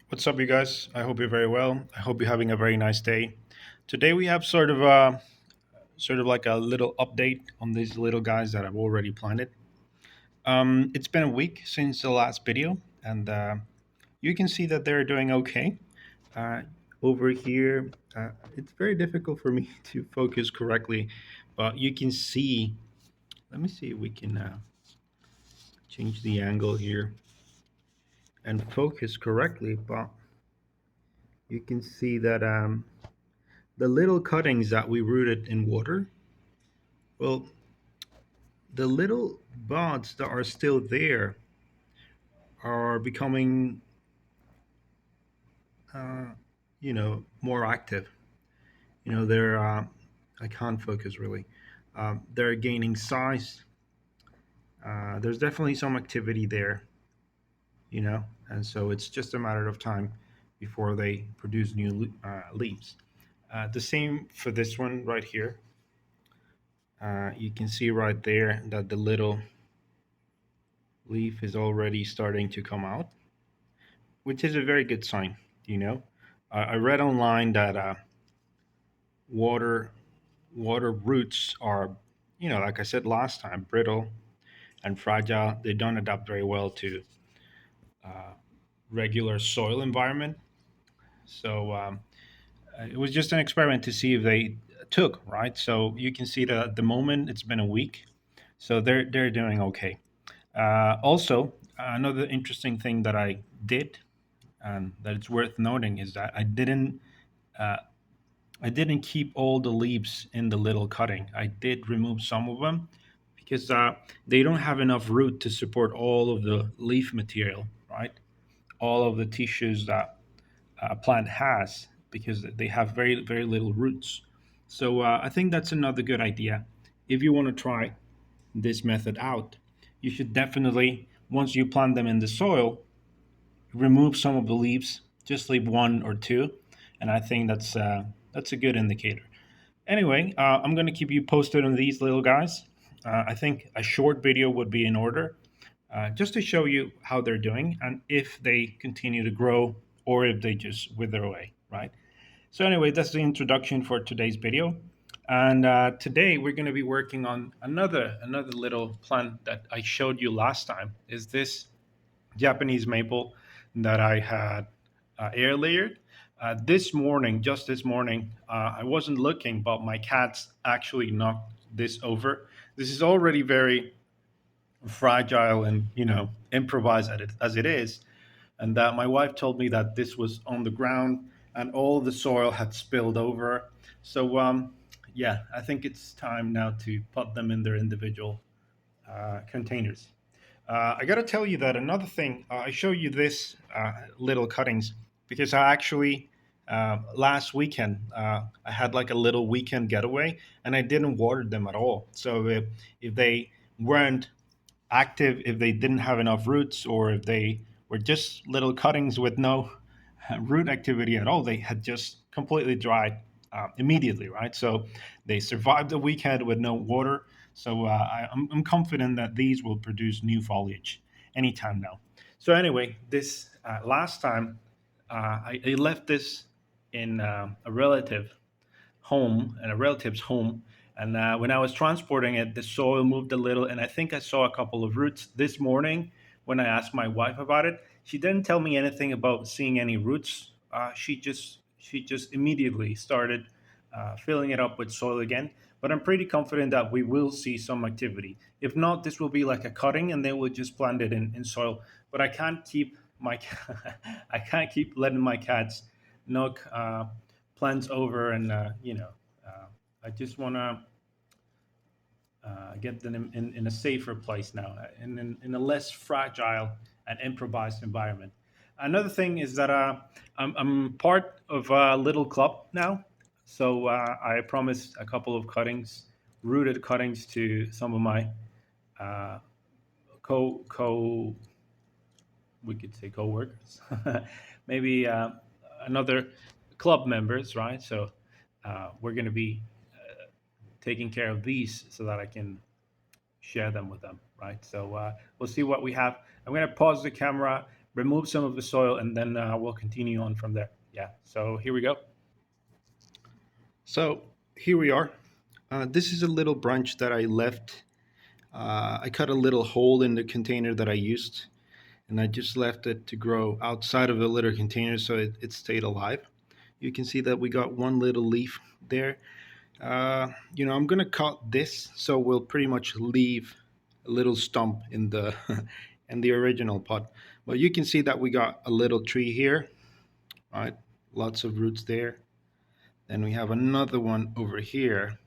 What's up, you guys? I hope you're very well. I hope you're having a very nice day. Today we have sort of like a little update on these little guys that I've already planted. It's been a week since the last video, and you can see that they're doing okay. Uh, Over here, it's very difficult for me to focus correctly, but you can see. Let me see if we can change the angle here and focus correctly. But you can see that. The little cuttings that we rooted in water, well, the little buds that are still there are becoming, uh, more active. They're, I can't focus really. They're gaining size. There's definitely some activity there, and so it's just a matter of time before they produce new leaves. The same for this one right here. You can see right there that the little leaf is already starting to come out, which is a very good sign. You know, I read online that water water roots are, like I said last time, brittle and fragile. They don't adapt very well to uh, regular soil environment. So it was just an experiment to see if they took right. So you can see that at the moment it's been a week, so they're doing okay. Also, another interesting thing that I did and that it's worth noting is that uh, I didn't keep all the leaves in the little cutting. I did remove some of them because they don't have enough root to support all of the leaf material, right? All of the tissues that a plant has because they have very little roots. So I think that's another good idea. If you want to try this method out, you should definitely, once you plant them in the soil, remove some of the leaves, just leave one or two, and I think that's a good indicator. Anyway, I'm going to keep you posted on these little guys. I think a short video would be in order, just to show you how they're doing and if they continue to grow or if they just wither away, right? So anyway, that's the introduction for today's video. And today we're going to be working on another little plant that I showed you last time. Is this Japanese maple that I had air layered. This morning, just this morning, I wasn't looking, but my cats actually knocked this over. This is already very fragile and improvised as it is, and that my wife told me that this was on the ground and all the soil had spilled over. So yeah, I think it's time now to put them in their individual containers. I got to tell you that another thing, I show you this little cuttings because I actually, last weekend, I had like a little weekend getaway and I didn't water them at all. So if they weren't active, if they didn't have enough roots, or if they were just little cuttings with no root activity at all, they had just completely dried immediately, right? So they survived the weekend with no water. So I'm confident that these will produce new foliage anytime now. So anyway, this last time I left this in a relative home and a relative's home. And when I was transporting it, the soil moved a little, and I think I saw a couple of roots this morning when I asked my wife about it. She didn't tell me anything about seeing any roots. She just immediately started filling it up with soil again. But I'm pretty confident that we will see some activity. If not, this will be like a cutting, and they will just plant it in soil. But I can't keep my I can't keep letting my cats knock plants over, and uh, I just want to get them in a safer place now, in a less fragile and improvised environment. Another thing is that I'm part of a little club now, so I promised a couple of cuttings, rooted cuttings, to some of my uh, co we could say co-workers, maybe another club members, right? So we're going to be taking care of these so that I can share them with them, right? So we'll see what we have. I'm going to pause the camera, remove some of the soil, and then we'll continue on from there. Yeah. So here we go. So here we are. This is a little branch that I left. I cut a little hole in the container that I used, and I just left it to grow outside of the litter container so it stayed alive. You can see that we got one little leaf there. I'm gonna cut this, so we'll pretty much leave a little stump in the in the original pot. But you can see that we got a little tree here, right? Lots of roots there. Then we have another one over here.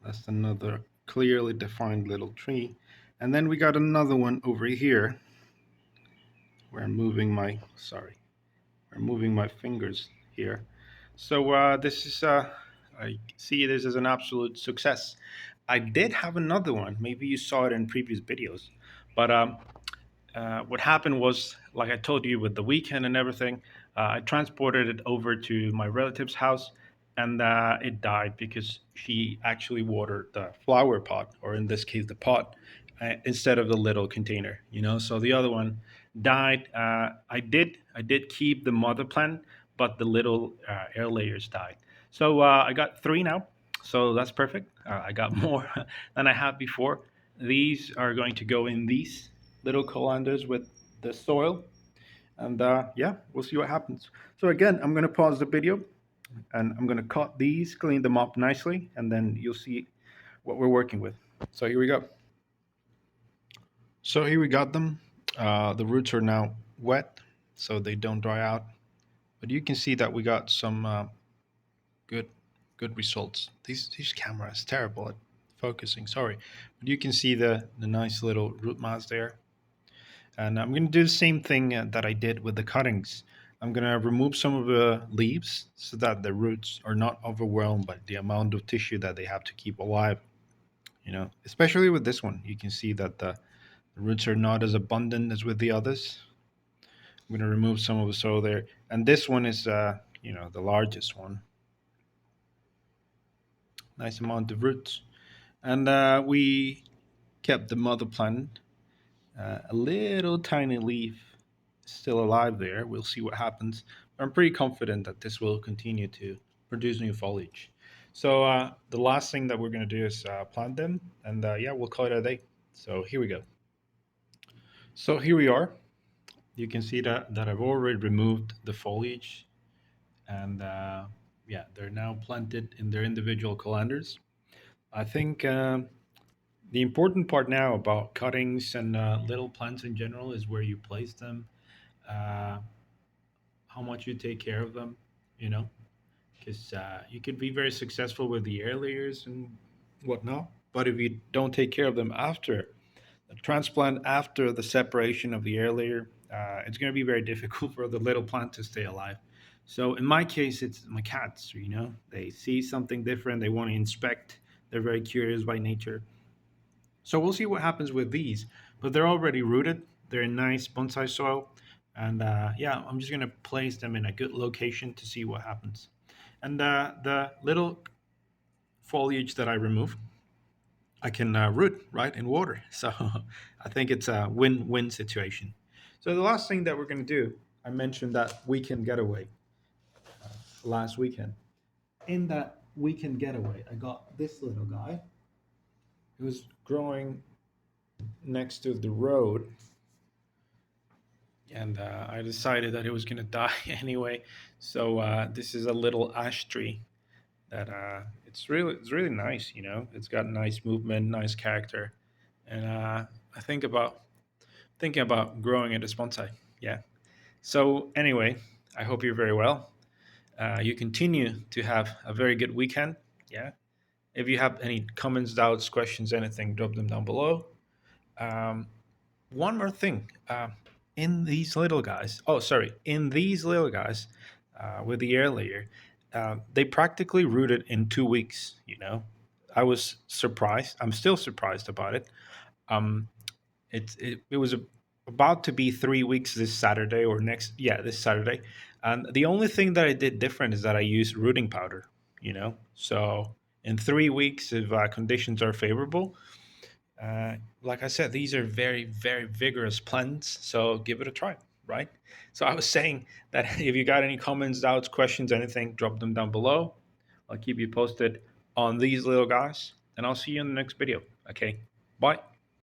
That's another clearly defined little tree. And then we got another one over here. Where I'm moving my I'm moving my fingers here. So this is I see this as an absolute success. I did have another one. Maybe you saw it in previous videos, but what happened was, like I told you, with the weekend and everything, I transported it over to my relative's house, and it died because she actually watered the flower pot, or in this case, the pot, instead of the little container. So the other one died. I did keep the mother plant, but the little air layers died. So I got three now. So that's perfect. I got more than I had before. These are going to go in these little colanders with the soil, and yeah, we'll see what happens. So again, I'm going to pause the video, and I'm going to cut these, clean them up nicely, and then you'll see what we're working with. So here we go. So here we got them. The roots are now wet, so they don't dry out, but you can see that we got some good good results. These cameras terrible at focusing, sorry, but you can see the nice little root mass there. And I'm going to do the same thing that I did with the cuttings. I'm going to remove some of the leaves so that the roots are not overwhelmed by the amount of tissue that they have to keep alive. Especially with this one, you can see that the roots are not as abundant as with the others. I'm going to remove some of the soil there. And this one is, the largest one. Nice amount of roots. And we kept the mother plant, a little tiny leaf still alive there. We'll see what happens. I'm pretty confident that this will continue to produce new foliage. So the last thing that we're going to do is plant them, and yeah, we'll call it a day. So here we go. So here we are. You can see that I've already removed the foliage, and yeah, they're now planted in their individual colanders. I think the important part now about cuttings and little plants in general is where you place them, uh, how much you take care of them, you know, because you could be very successful with the air layers and whatnot. But if you don't take care of them after the transplant, after the separation of the air layer, it's going to be very difficult for the little plant to stay alive. So in my case, it's my cats. They see something different, they want to inspect. They're very curious by nature. So we'll see what happens with these. But they're already rooted. They're in nice bonsai soil, and yeah, I'm just gonna place them in a good location to see what happens. And the little foliage that I remove, I can root right in water. So I think it's a win-win situation. So the last thing that we're gonna do, I mentioned that weekend getaway last weekend. In that weekend getaway, I got this little guy. It was growing next to the road, and I decided that it was going to die anyway. So this is a little ash tree that it's really nice. It's got nice movement, nice character, and I thinking about growing it as bonsai. Yeah. So anyway, I hope you're very well. You continue to have a very good weekend. Yeah. If you have any comments, doubts, questions, anything, drop them down below. Um, One more thing. In these little guys with the air layer, they practically rooted in 2 weeks. I was surprised. I'm still surprised about it. Um, it was about to be 3 weeks this Saturday or next, yeah, this Saturday. And the only thing that I did different is that I used rooting powder. So in 3 weeks, if conditions are favorable, like I said, these are very, very vigorous plants. So give it a try. right? So I was saying that if you got any comments, doubts, questions, anything, drop them down below. I'll keep you posted on these little guys, and I'll see you in the next video. Okay, bye.